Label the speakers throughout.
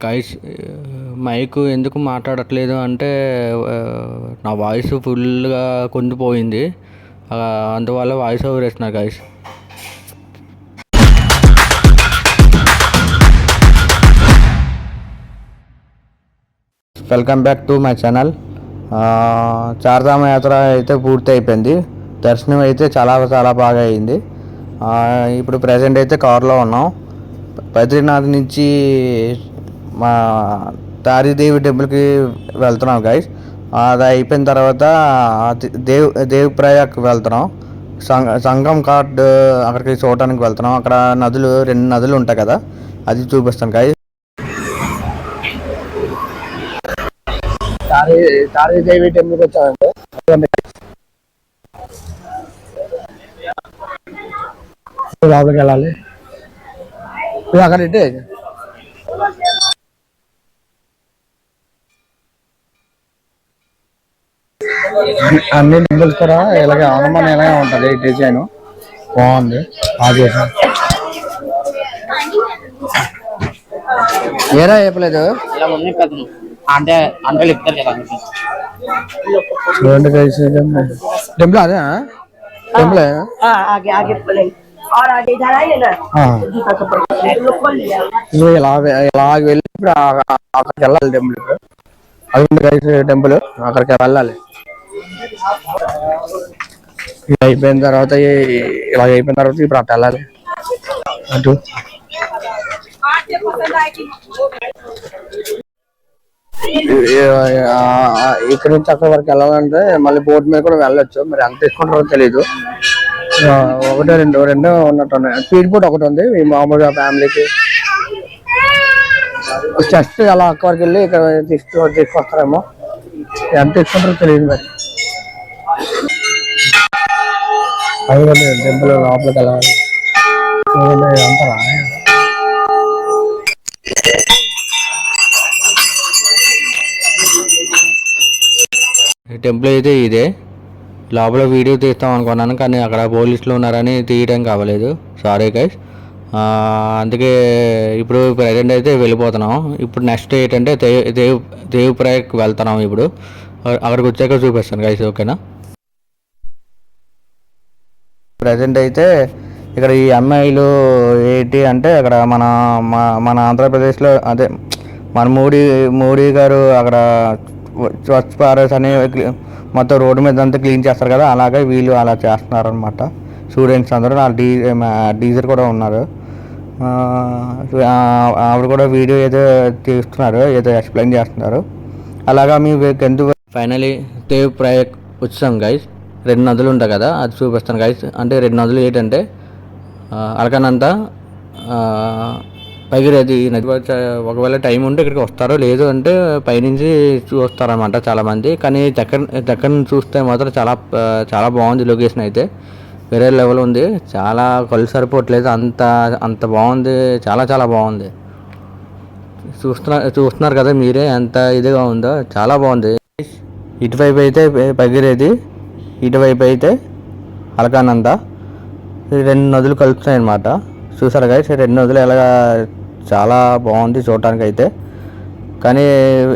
Speaker 1: Guys mic ఎందుకు మాట్లాడట్లేదు అంటే నా వాయిస్ ఫుల్గా కుంగిపోయింది, అందువల్ల వాయిస్ ఓవర్ వేస్తున్నా guys. Welcome back to my channel. Chardham యాత్ర అయితే పూర్తి అయిపోయింది. దర్శనం అయితే చాలా చాలా బాగా అయింది. ఇప్పుడు ప్రజెంట్ అయితే కారులో ఉన్నాం. బద్రీనాథ్ నుంచి మా తారీదేవి టెంపుల్కి వెళ్తున్నాం గైస్. అది అయిపోయిన తర్వాత దేవ్ ప్రయాగ్కి వెళ్తున్నాం. సంగం ఘాట్ అక్కడికి చూడటానికి వెళ్తున్నాం. అక్కడ నదులు 2 నదులు ఉంటాయి కదా, అది చూపిస్తాను గైస్. తారీదేవి టెంపుల్కి వచ్చామంటే లోపలికి వెళ్ళాలి. అక్కడ అన్ని టెంపుల్స్ కూడా ఇలాగే ఆనమని ఇలాగే ఉంటుంది. డిజైన్ బాగుంది. ఏరా చెప్పలేదు అంటే చూడండి గైస్, టెంపుల్ అదే టెంపుల్ ఇలా వెళ్ళి ఇప్పుడు అక్కడికి వెళ్ళాలి. టెంపుల్ అది గైస్, టెంపుల్ అక్కడికి వెళ్ళాలి. ఇలా అయిపోయిన తర్వాత ఇప్పుడు అట్లా వెళ్ళాలి. అటు ఇక్కడ నుంచి అక్కడి వరకు వెళ్ళాలంటే మళ్ళీ బోట్ మీద కూడా వెళ్ళొచ్చు. మరి ఎంత తీసుకుంటారో తెలీదు. 1 2 ఉన్నట్టు ఉన్నాయి. స్పీడ్ బోట్ ఒకటి ఉంది మామూలుగా ఫ్యామిలీకి. జస్ట్ అలా అక్క వరకు వెళ్ళి ఇక్కడ తీసుకొస్తారేమో, ఎంత తీసుకుంటారో తెలియదు. మరి అది టెంపుల్ లోపలికి వెళ్ళాలి. అంటారా టెంపుల్ అయితే ఇదే. లోపల వీడియో తీస్తాం అనుకున్నాను, కానీ అక్కడ పోలీసులు ఉన్నారని తీయడం కావలేదు. Sorry guys. అందుకే ఇప్పుడు ప్రజెంట్ అయితే వెళ్ళిపోతున్నాం. ఇప్పుడు నెక్స్ట్ ఏంటంటే దేవ్ ప్రయాగ్కి వెళ్తున్నాం. ఇప్పుడు అక్కడికి వచ్చాక చూపిస్తాను గైస్, ఓకేనా. ప్రజెంట్ అయితే ఇక్కడ ఈ అమ్మాయిలు ఏంటి అంటే అక్కడ మన ఆంధ్రప్రదేశ్లో అదే మన మోడీ గారు అక్కడ స్వచ్ఛ భారత్ అని మొత్తం రోడ్డు మీద అంతా క్లీన్ చేస్తారు కదా, అలాగే వీళ్ళు అలా చేస్తున్నారు అనమాట. స్టూడెంట్స్ అందరూ టీచర్ కూడా ఉన్నారు. ఆవిడ కూడా వీడియో ఏదో తీస్తున్నారు, ఏదో ఎక్స్ప్లెయిన్ చేస్తున్నారు. అలాగా మీకు ఎందుకు ఫైనలీ దేవ్ ప్రయాగ్ వచ్చాం గైస్. 2 నదులు ఉంటాయి కదా, అది చూపిస్తాను గైస్. అంటే 2 నదులు ఏంటంటే అలకనంద, భగీరథి నది. ఒకవేళ టైం ఉంటే ఇక్కడికి వస్తారో, లేదు అంటే పైనుంచి చూస్తారనమాట చాలామంది. కానీ దగ్గర నుంచి చూస్తే మాత్రం చాలా చాలా బాగుంది. లొకేషన్ అయితే వేరే లెవెల్ ఉంది. చాలా కళ్ళు సరిపోవట్లేదు, అంత బాగుంది. చాలా చాలా బాగుంది. చూస్తున్నారు కదా మీరే ఎంత ఇదిగా ఉందో, చాలా బాగుంది. ఇటువైపు అయితే భగీరథి, ఇటువైపు అయితే అలకానంద. 2 నదులు కలుపుతున్నాయి అన్నమాట. చూసారా గైస్, 2 నదులు ఎలాగా చాలా బాగుంది చూడటానికి అయితే. కానీ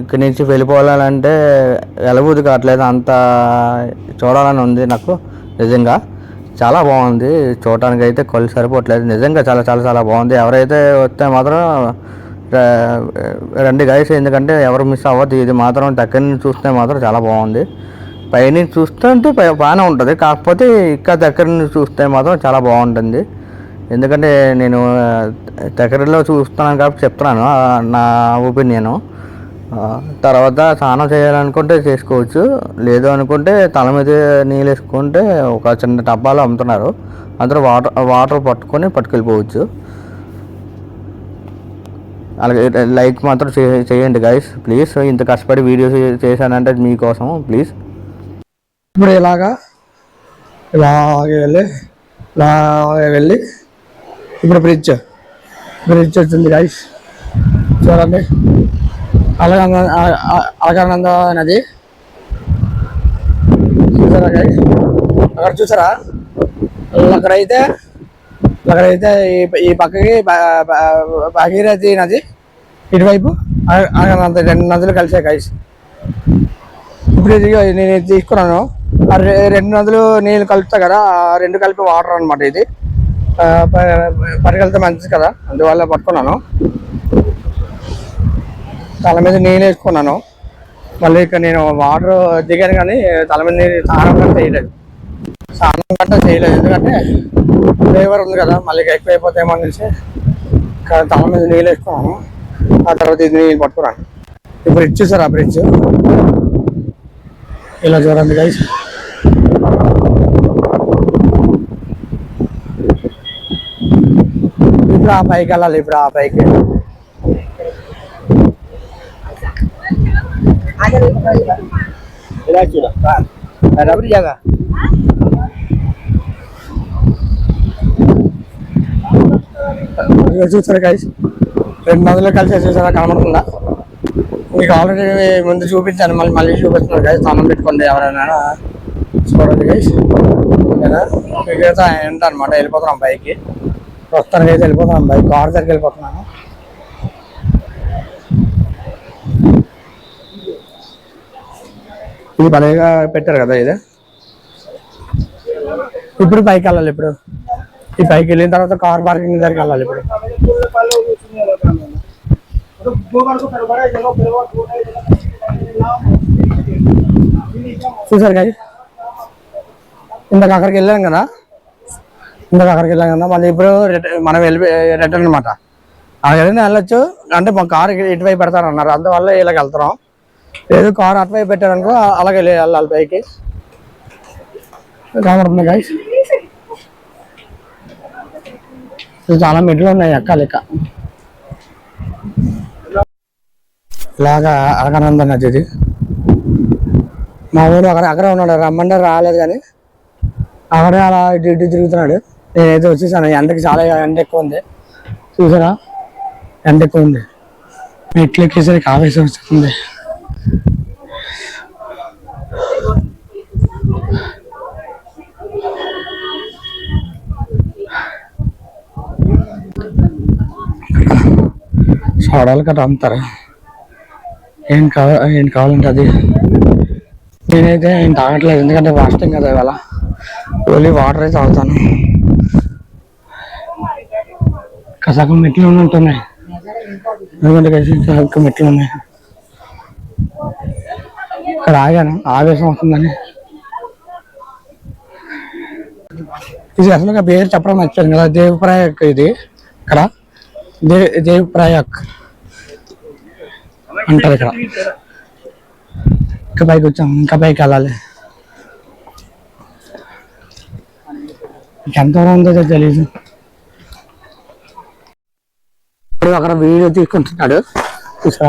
Speaker 1: ఇక్కడి నుంచి వెళ్ళిపోవాలంటే వెళ్ళబుద్ధి కావట్లేదు, అంత చూడాలని ఉంది నాకు. నిజంగా చాలా బాగుంది చూడటానికి అయితే, కళ్ళు సరిపోవట్లేదు. నిజంగా చాలా చాలా చాలా బాగుంది. ఎవరైతే వస్తే మాత్రం రండి గైస్, ఎందుకంటే ఎవరు మిస్ అవ్వద్దు. ఇది మాత్రం దగ్గర నుంచి చూస్తే మాత్రం చాలా బాగుంది. పైనుంచి చూస్తుంటే బాగానే ఉంటుంది, కాకపోతే ఇంకా దగ్గర నుంచి చూస్తే మాత్రం చాలా బాగుంటుంది. ఎందుకంటే నేను దగ్గరలో చూస్తున్నాను కాబట్టి చెప్తున్నాను నా ఒపీనియను. తర్వాత స్నానం చేయాలనుకుంటే చేసుకోవచ్చు, లేదు అనుకుంటే తల మీద నీళ్ళు వేసుకుంటే ఒక చిన్న డబ్బాలో అమ్ముతున్నారు, అందరూ వాటర్ పట్టుకెళ్ళిపోవచ్చు. అలాగే లైక్ మాత్రం చేయండి గైస్ ప్లీజ్. ఇంత కష్టపడి వీడియో చేశానంటే మీకోసం ప్లీజ్. ఇప్పుడు ఇలాగే వెళ్ళి ఇప్పుడు బ్రిడ్జ్ వచ్చింది గైస్, చూడండి. అలకానంద నది చూసారా గైస్, అక్కడ చూసారా. అక్కడైతే ఈ పక్కకి భాగీరథి నది,
Speaker 2: ఇటువైపు అంత 2 నదులు కలిసే గైస్. ఇప్పుడు ఇది నేను తీసుకున్నాను, 2 నదులు నీళ్ళు కలుపుతా కదా, 2 కలిపి వాటర్ అనమాట. ఇది పరిగెళ్తే మంచిది కదా, అందువల్ల పట్టుకున్నాను. తల మీద నీళ్ళు వేసుకున్నాను. మళ్ళీ ఇక్కడ నేను వాటర్ దిగాను కానీ తల మీద నీళ్ళు స్నానం గంట చేయలేదు, ఎందుకంటే ఫ్లేవర్ ఉంది కదా, మళ్ళీ ఎక్కువ అయిపోతాయేమో అని తెలిసి తల మీద నీళ్ళు వేసుకున్నాను. ఆ తర్వాత ఇది నీళ్ళు పట్టుకున్నాను. ఈ బ్రిడ్జ్ చూసారు, ఆ బ్రిడ్జ్ ఇలా చూడండి గైస్. ఇప్పుడు ఆ పైకి వెళ్ళాలి, ఇప్పుడు ఆ పైకి. చూసారా గైస్, 2 నదులు కలిసి చూసారా, కనబడుతుందా? మీకు ఆల్రెడీ ముందు చూపించాను, మళ్ళీ చూపిస్తున్నాను గైస్. స్నానం పెట్టుకోండి ఎవరైనా, చూడండి గైస్. మిగతా ఏంటనమాట, వెళ్ళిపోతున్నాం పైకి. ప్రస్తుతానికి అయితే వెళ్ళిపోతున్నాం బైక్, కార్ దగ్గరికి వెళ్ళిపోతున్నాను. ఇది భలేగా పెట్టారు కదా ఇది. ఇప్పుడు పైకి వెళ్ళాలి. ఇప్పుడు ఈ పైకి వెళ్ళిన తర్వాత కార్ పార్కింగ్ దగ్గరికి వెళ్ళాలి. ఇప్పుడు చూసారు కదా, ఇందాక అక్కడికి వెళ్ళాం కదా, మళ్ళీ ఇప్పుడు మనం రిటర్న్ అనమాట. అక్కడికి వెళ్ళొచ్చు అంటే మా కార్ ఇటువైపు పెడతారన్నారు, అందువల్ల ఇలాగ వెళ్తున్నాం. లేదు కార్ అటువైపు పెట్టారనుకో అలాగే వెళ్ళాలి పైకి. కనబడుతుంది గైస్, చాలా మెట్లు ఉన్నాయి ఎక్కాలి. ఇలాగా అలకానంద నది ఇది. మా ఊరు అక్కడే ఉన్నాడు, రమ్మంటే రాలేదు కానీ అక్కడే అలా ఇటు తిరుగుతున్నాడు. నేనైతే వచ్చేసాను. ఎండకి చాలా ఎండ ఎక్కువ ఉంది, చూసారా, ఎండ ఎక్కువ ఉంది. మెట్లు ఎక్కేసరికి ఆవేశం వస్తుంది. సోడాలు కట్ట అమ్ముతారు, ఏం కావాలంటే అది. నేనైతే ఏం తాగట్లేదు, ఎందుకంటే ఫాస్టింగ్ కదా ఇవాళ. ఓన్లీ వాటర్ అయితే తాగుతాను. సగం మెట్లు ఉంటున్నాయి, ఎందుకంటే సగం మెట్లు ఉన్నాయి. ఇక్కడ ఆగాను, ఆవేశం వస్తుందని. ఇది అసలు పేరు చెప్పడం నచ్చాను కదా, దేవప్రయాగ్. ఇది ఇక్కడ దేవప్రయాగ్ అంటారు ఇక్కడ. ఇంకా పైకి వచ్చాం, ఇంకా పైకి వెళ్ళాలి. ఎంత ఉందో తెలీదు. ఇప్పుడు అక్కడ వీడియో తీసుకుంటున్నాడు,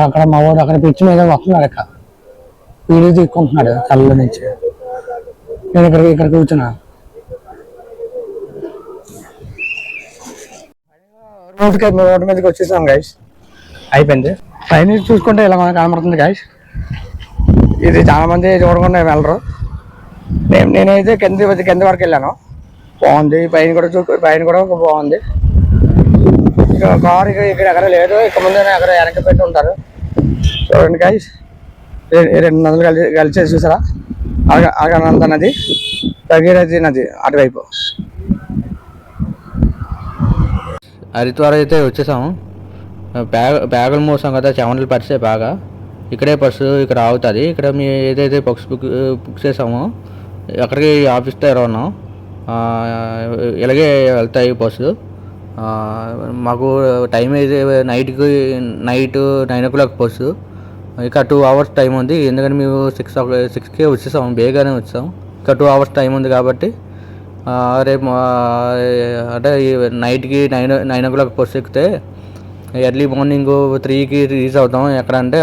Speaker 2: అక్కడ మా వాడు అక్కడ పిచ్చి మీద వస్తున్నాడు. ఇక్కడ వీడియో తీసుకుంటున్నాడు కళ్ళ నుంచి. నేను ఇక్కడ కూర్చున్నా. రోడ్డు మీదకి వచ్చేసాం గైస్, అయిపోయింది. పైన చూసుకుంటే ఇలా మనకు కనబడుతుంది గైస్. ఇది చాలా మంది చూడకుండా వెళ్ళరు. నేనైతే కింద వరకు వెళ్ళాను, బాగుంది. పైన కూడా బాగుంది. ఇక కారు ఇక్కడ ఎక్కడ లేదు, ఇక్కడ ముందే అక్కడ వెనక పెట్టి ఉంటారు. చూడండి గైస్, 2 నదులు కలిసి చూసారా, అలకానంద నది, భగీరథి నది అటువైపు.
Speaker 1: హరిద్వార్ అయితే వచ్చేసాము. బ్యాగులు మోసాం కదా, చెమటలు పరిచే బాగా. ఇక్కడే బస్సు ఇక్కడ ఆగుతుంది. ఇక్కడ మేము ఏదైతే బుక్ చేసామో అక్కడికి ఆఫీస్ దగ్గర ఉన్నాం. ఇలాగే వెళ్తాయి బస్సు. మాకు టైం అయితే నైట్ 9 o'clock బస్సు. ఇక 2 hours టైం ఉంది, ఎందుకంటే మేము 6కే వచ్చేసాం, బేగానే వచ్చాం. ఇంకా 2 hours టైం ఉంది కాబట్టి రేపు అంటే నైట్కి 9 o'clock బస్సు ఎక్కితే ఎర్లీ మార్నింగ్ 3కి రీచ్ అవుతాం. ఎక్కడ అంటే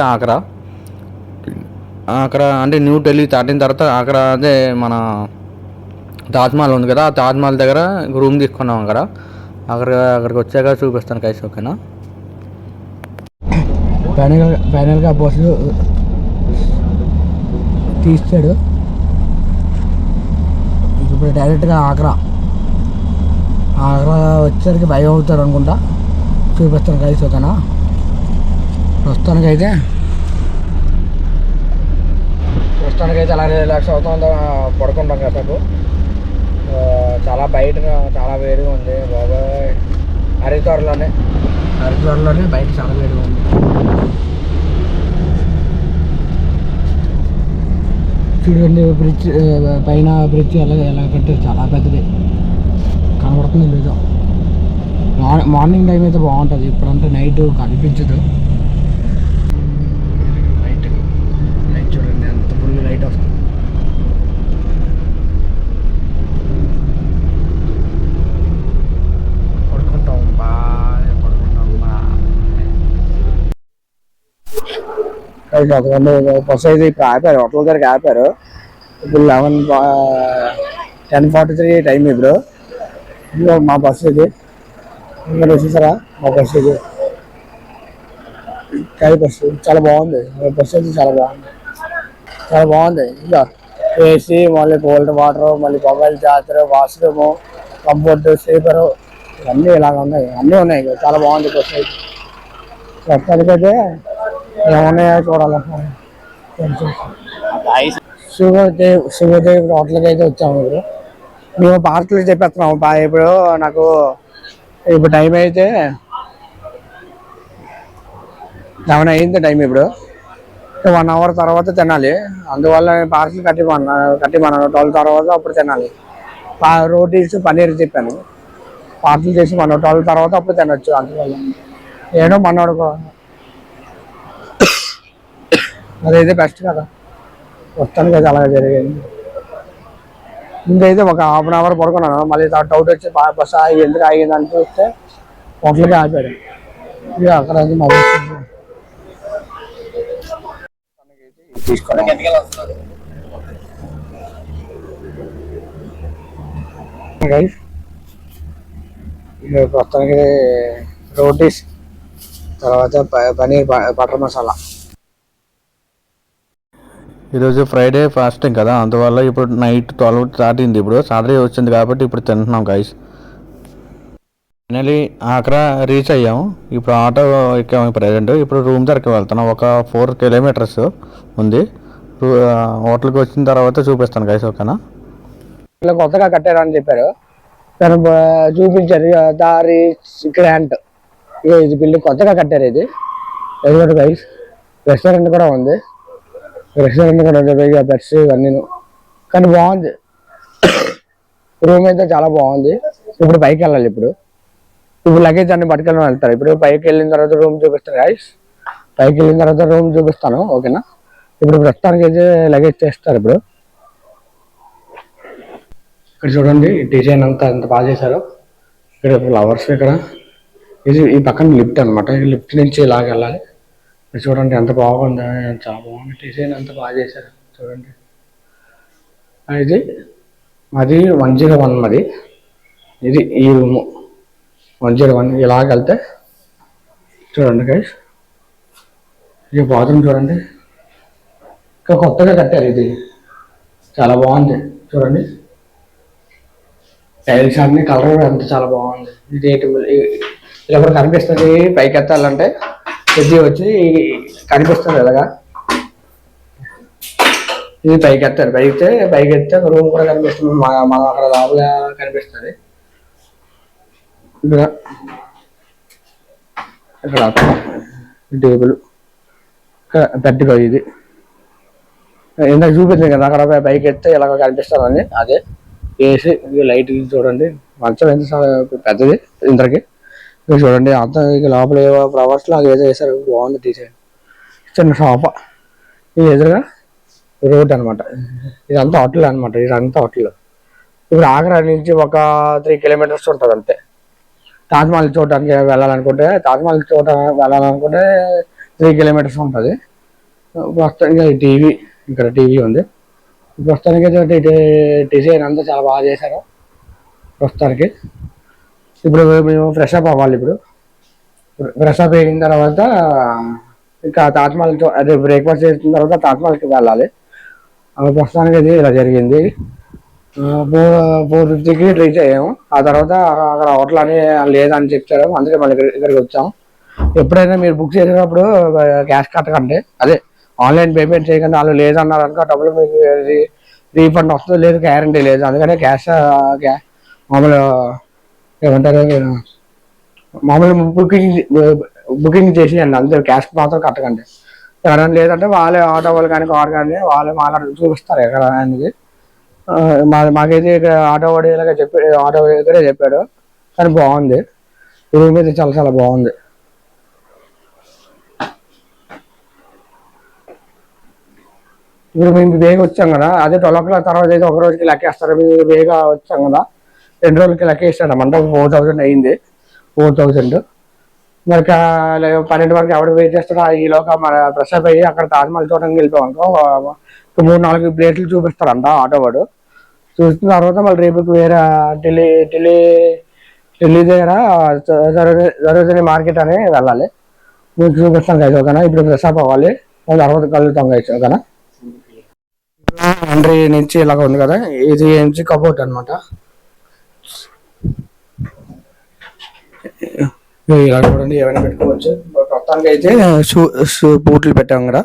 Speaker 1: అక్కడ అంటే న్యూ ఢిల్లీ దాటిన తర్వాత అక్కడ అదే మన తాజ్మహల్ ఉంది కదా, ఆ తాజ్మహల్ దగ్గర రూమ్ తీసుకున్నాం. అక్కడికి వచ్చాక చూపిస్తాను కైస్, ఓకేనా? ఫైనల్గా బస్సు తీసాడు. ఇప్పుడు డైరెక్ట్గా ఆగ్రా వచ్చేసరికి భయం అవుతారు అనుకుంటా. చూపిస్తాను కైస్, ఓకేనా?
Speaker 2: ప్రస్తుతానికైతే అలా రిలాక్స్ అవుతుందా పడుకుంటాం కాసేపు. చాలా బయట చాలా వేడిగా ఉంది బాబాయ్. హరిద్వార్లోనే బయట చాలా వేడిగా ఉంది. చూడండి బ్రిడ్జ్ పైన బ్రిడ్జ్ ఎలా కట్టారు, చాలా పెద్దది కనబడుతుంది లేదో. మార్నింగ్ టైం అయితే బాగుంటుంది, ఇప్పుడంటే నైట్ కనిపించదు. లైట్ చూడండి ఎంత ఫుల్ లైట్ వస్తుంది. పడుకుంటాం బస్సు అయితే ఇప్పుడు ఆపారు, హోటల్ దగ్గరికి ఆపారు. ఇప్పుడు 10:43 టైం. ఇప్పుడు మా బస్సు ఇది మీరు వచ్చేసారా? మా బస్సు ఇది కాయ బస్సు చాలా బాగుంది. బస్సు అయితే చాలా బాగుంది. ఇంకా ఏసీ, మళ్ళీ కోల్డ్ వాటర్, మళ్ళీ mobile charger, washroom, comfort, sleeper ఇవన్నీ ఇలాగ ఉన్నాయి. అన్నీ ఉన్నాయి, చాలా బాగుంది బస్సు అయితే. ప్రస్తుతానికైతే ఏమన్నాయో చూడాలి. శివదేవ్ హోటల్కి అయితే వచ్చాము. ఇప్పుడు మేము పార్కులు చెప్పేస్తున్నాము. ఇప్పుడు నాకు ఇప్పుడు టైం అయితే 11 అయింది టైం. ఇప్పుడు 1 అవర్ తర్వాత తినాలి. అందువల్ల పార్సల్ కట్టిమన్నాను 12 తర్వాత అప్పుడు తినాలి. రోటీస్ పన్నీర్ చెప్పాను, పార్సల్ చేసి 12 తర్వాత అప్పుడు తినొచ్చు. అందువల్ల ఏదో మనోడుకో అదైతే బెస్ట్ కదా. వస్తానికి అయితే అలాగే జరిగింది. ఇంకైతే ఒక ½ అవర్ పడుకున్నాను. మళ్ళీ డౌట్ వచ్చి బస్ ఎందుకు ఆగింది అని చూస్తే హోటల్కి ఆపాడు. ఇక అక్కడ తీసుకోండి. ప్రస్తుతానికి రోటీస్, తర్వాత పనీర్ బటర్ మసాలా.
Speaker 1: ఈరోజు ఫ్రైడే ఫాస్టింగ్ కదా, అందువల్ల ఇప్పుడు నైట్ 12 దాటింది. ఇప్పుడు సాటర్డే వచ్చింది కాబట్టి ఇప్పుడు తింటున్నాం గైస్. ఫైనలీ అక్కడ రీచ్ అయ్యాము. ఇప్పుడు ఆటో ఎక్కాము ప్రజెంట్. ఇప్పుడు రూమ్ దగ్గరికి వెళ్తున్నాం. ఒక 4 కిలోమీటర్స్ ఉంది. హోటల్కి వచ్చిన తర్వాత చూపిస్తాను గైస్, ఓకేనా?
Speaker 2: ఇలా కొత్తగా కట్టారని చెప్పారు, తను చూపించారు. దారి గ్రాంట్ ఇది బిల్డింగ్ కొత్తగా కట్టారు. ఇది ఎదురు గైస్ రెస్టారెంట్ కూడా ఉంది. బెడ్స్ ఇవన్నీ కానీ బాగుంది. రూమ్ అయితే చాలా బాగుంది. ఇప్పుడు పైకి వెళ్ళాలి. ఇప్పుడు లగేజ్ అన్ని పట్టుకెళ్ళి వెళ్తారు. ఇప్పుడు పైకి వెళ్ళిన తర్వాత రూమ్ చూపిస్తాను గైస్. పైకి వెళ్ళిన తర్వాత రూమ్ చూపిస్తాను, ఓకేనా? ఇప్పుడు ప్రస్తుతానికి అయితే లగేజ్ చేస్తారు. ఇప్పుడు ఇక్కడ చూడండి డిజైన్ అంతా ఎంత బాగా చేశారు. ఇక్కడ ఫ్లవర్స్, ఇక్కడ ఇది ఈ పక్కన లిఫ్ట్ అనమాట. లిఫ్ట్ నుంచి ఇలాగ వెళ్ళాలి. చూడండి ఎంత బాగుంది, చాలా బాగుంది. డిజైన్ అంతా బాగా చేశారు చూడండి. ఇది అది 101 మరి. ఇది ఈ రూము 101. ఇలాగ వెళ్తే చూడండి గైస్, ఇది బాత్రూమ్ చూడండి. ఇంకా కొత్తగా కట్టారు. ఇది చాలా బాగుంది చూడండి. టైల్స్ అన్ని కలర్ అంతా చాలా బాగుంది. ఇది ఇలా కూడా కనిపిస్తుంది. పైకి ఎత్తాలంటే ఇది వచ్చి కనిపిస్తుంది ఇలాగా. ఇది పైకి ఎత్తారు. పైకి ఎత్తే రూమ్ కూడా కనిపిస్తుంది. మన అక్కడ లోపల కనిపిస్తుంది. ఇక్కడ టేబుల్, బెడ్. ఇది ఇందాక చూపించింది కదా, అక్కడ పైకి ఎత్తే ఇలాగ కనిపిస్తుంది అని. అదే ఏసీ, లైట్ చూడండి. మంచం ఎంత పెద్దది ఇంతకి చూడండి. అంతా లోపల ఫ్లవర్స్ లాగా ఏదో వేసారు, బాగుంది డిజైన్. చిన్న షాప్. ఇది ఎదురుగా రోడ్ అనమాట. ఇదంతా హోటల్ అనమాట. ఇదంతా హోటల్. ఇప్పుడు ఆగ్రా నుంచి ఒక 3 కిలోమీటర్స్ ఉంటుంది అంతే. తాజ్మహల్ చూడటానికి వెళ్ళాలనుకుంటే 3 కిలోమీటర్స్ ఉంటుంది. ప్రస్తుతానికి టీవీ, ఇక్కడ టీవీ ఉంది. ప్రస్తుతానికి డిజైన్ అంతా చాలా బాగా చేశారు. ప్రస్తుతానికి ఇప్పుడు మేము ఫ్రెష్ అప్ అవ్వాలి. ఇప్పుడు ఫ్రెష్ అప్ అయిన తర్వాత ఇంకా తాజ్మహల్ అదే బ్రేక్ఫాస్ట్ చేసిన తర్వాత తాజ్మహల్కి వెళ్ళాలి. ప్రస్తుతానికి అది ఇలా జరిగింది. 4:50కి రీచ్ అయ్యాము. ఆ తర్వాత అక్కడ హోటల్ అని లేదని చెప్పారు, అందుకే మళ్ళీ ఇక్కడికి వచ్చాము. ఎప్పుడైనా మీరు బుక్ చేసినప్పుడు క్యాష్ కట్టకండి, అదే ఆన్లైన్ పేమెంట్ చేయకండి. వాళ్ళు లేదన్నారు అనుకో డబ్బులు మీకు రీఫండ్ వస్తుంది, లేదు గ్యారంటీ లేదు. అందుకనే క్యాష్ మామూలు ఏమంటారు, మామూలు బుకింగ్ చేసేయండి, అంతే. క్యాష్ మాత్రం కట్టకండి. ఎవరైనా లేదంటే వాళ్ళే ఆటో వాళ్ళు కానీ కార్ కానీ వాళ్ళే మాట్లాడి చూపిస్తారు ఎక్కడ అనేది. మాకైతే ఇక్కడ ఆటో వాడు ఇలాగ ఆటో దగ్గరే చెప్పాడు, కానీ బాగుంది. ఈ రూమ్ అయితే చాలా చాలా బాగుంది. ఇప్పుడు మేము బేగా వచ్చాం కదా, అదే 12 o'clock తర్వాత అయితే ఒక రోజుకి లెక్కేస్తారు. మేము బేగా వచ్చాం కదా, 2 రోజులకి లెక్కేస్తాడు అన్నమాట. 4,000 అయింది, 4,000. మరి 12 వరకు ఎవడు వెయిట్ చేస్తాడో ఈలోగా మన ఫ్రెష్ అప్ అయ్యి అక్కడ తాజ్మహల్ చూడడానికి వెళ్ళిపోయాం అనుకో, 3-4 ప్లేట్లు చూపిస్తాడంట ఆటో వాడు. చూసిన తర్వాత మళ్ళీ రేపు వేరే ఢిల్లీ దగ్గర సరోజిని మార్కెట్ అని వెళ్ళాలి. మీకు చూపిస్తాం కదా ఓకేనా. ఇప్పుడు ఫ్రెష్ అప్ అవ్వాలి, మళ్ళీ తర్వాత కలుగుతాం కదా ఓకేనా. ఎంట్రీ నుంచి ఇలాగ ఉంది కదా, ఇది నుంచి కబోర్డ్ అనమాట. ఇలా చూడండి, ఏమైనా పెట్టుకోవచ్చు. మొత్తానికి అయితే బూట్లు పెట్టాం కదా.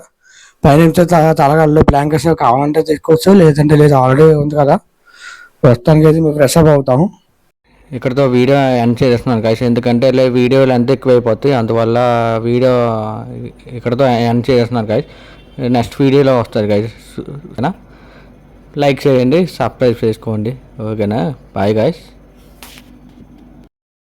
Speaker 2: పైనుంచి తలగాళ్ళు బ్లాంకెట్స్ కావాలంటే తీసుకోవచ్చు, లేదంటే లేదు, ఆల్రెడీ ఉంది కదా. ప్రస్తుతానికి అయితే మేము ఫ్రెష్ అప్ అవుతాము.
Speaker 1: ఇక్కడతో వీడియో ఎండ్ చేస్తున్నాను గైస్, ఎందుకంటే వీడియోలు ఎంత ఎక్కువైపోతాయి, అందువల్ల వీడియో ఇక్కడతో ఎండ్ చేస్తున్నాను గైస్. నెక్స్ట్ వీడియోలో వస్తుంది గైస్ ఓకేనా. లైక్ చేయండి, సబ్స్క్రైబ్ చేసుకోండి ఓకేనా. Bye guys.